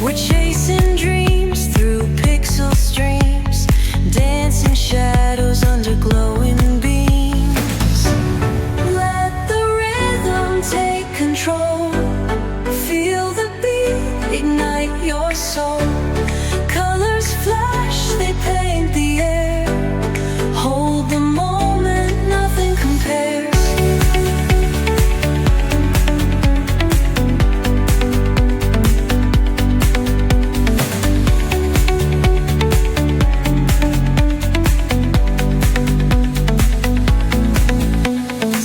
We're chasing dreams through pixel streams, dancing shadows under glowing beams. Let the rhythm take control. Feel the beat, ignite your soul. Colors flash, they paint the air. Hold the moment, nothing compares.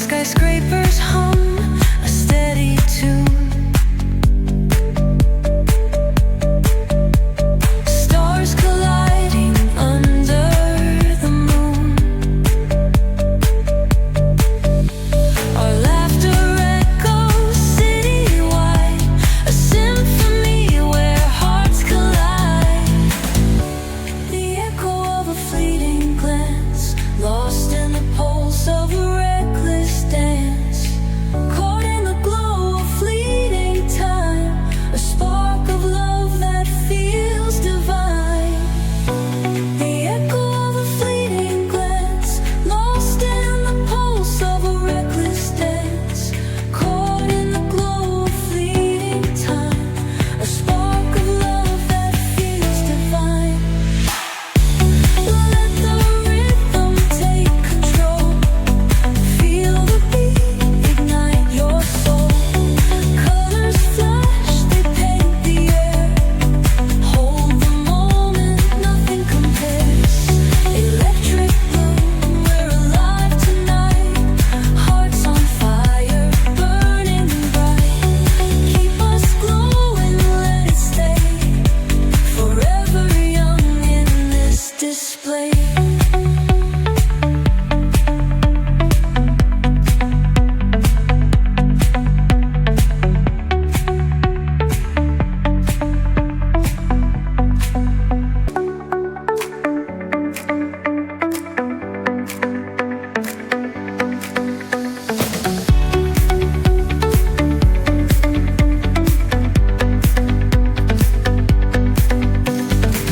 Skyscrapers hum a steady tune. Stars colliding under the moon. Our laughter echoes citywide, a symphony where hearts collide. The echo of a fleeting glance, lost in the pulse of a reckless dance. Caught in the glow of fleeting time, a spark of love that feels divine. The echo of a fleeting glance, lost in the pulse of a reckless dance. Caught in the glow of fleeting time, a spark of love that feels divine. Let the rhythm take control. Feel the beat, ignite your soul. Colors flash, they paint the air. Hold the moment, nothing compares. Electric blue, we're alive tonight. Hearts on fire, burning bright. Keep us glowing, let it stay. Forever young in this display.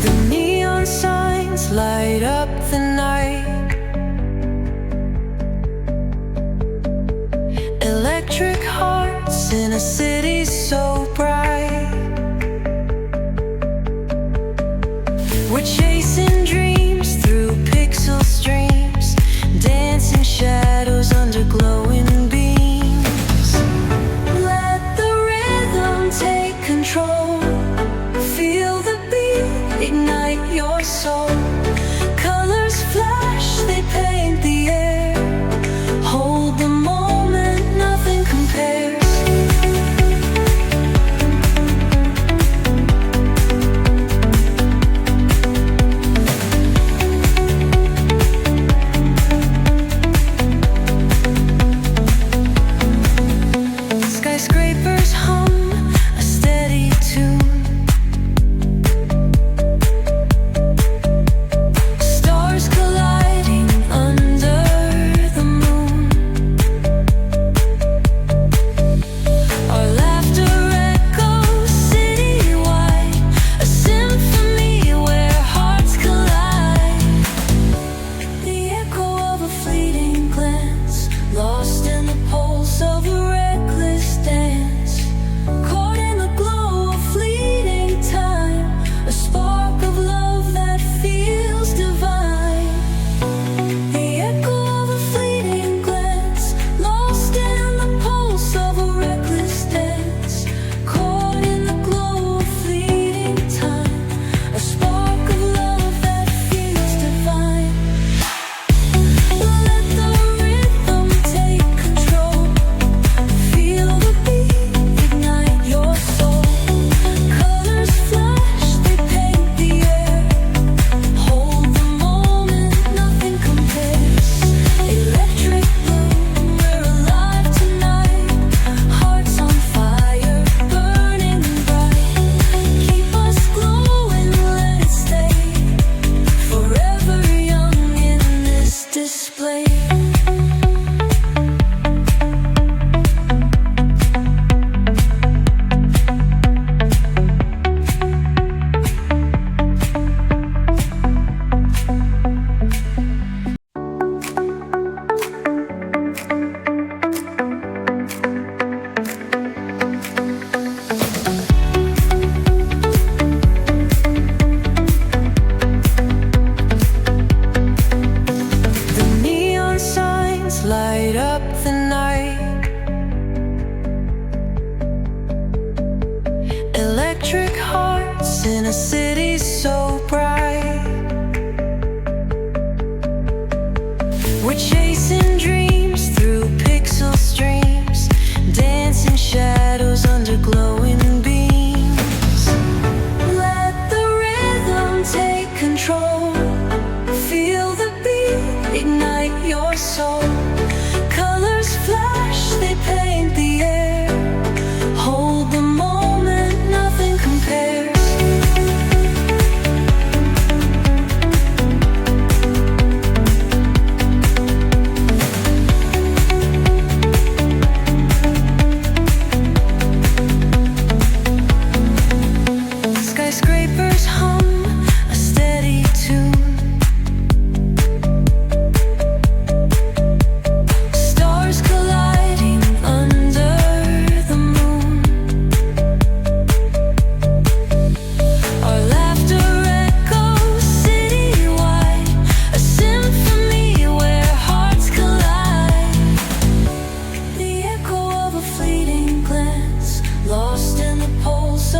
The neon signs light up the night. Electric hearts in a city so bright. We're chasing dreams through pixel streams, dancing shadows under glowing beams. Let the rhythm take control. Feel the beat, ignite your soul. Colors flash, they paint the air. Hold the moment, nothing compares. Skyscrapers hum a steady tune. in a city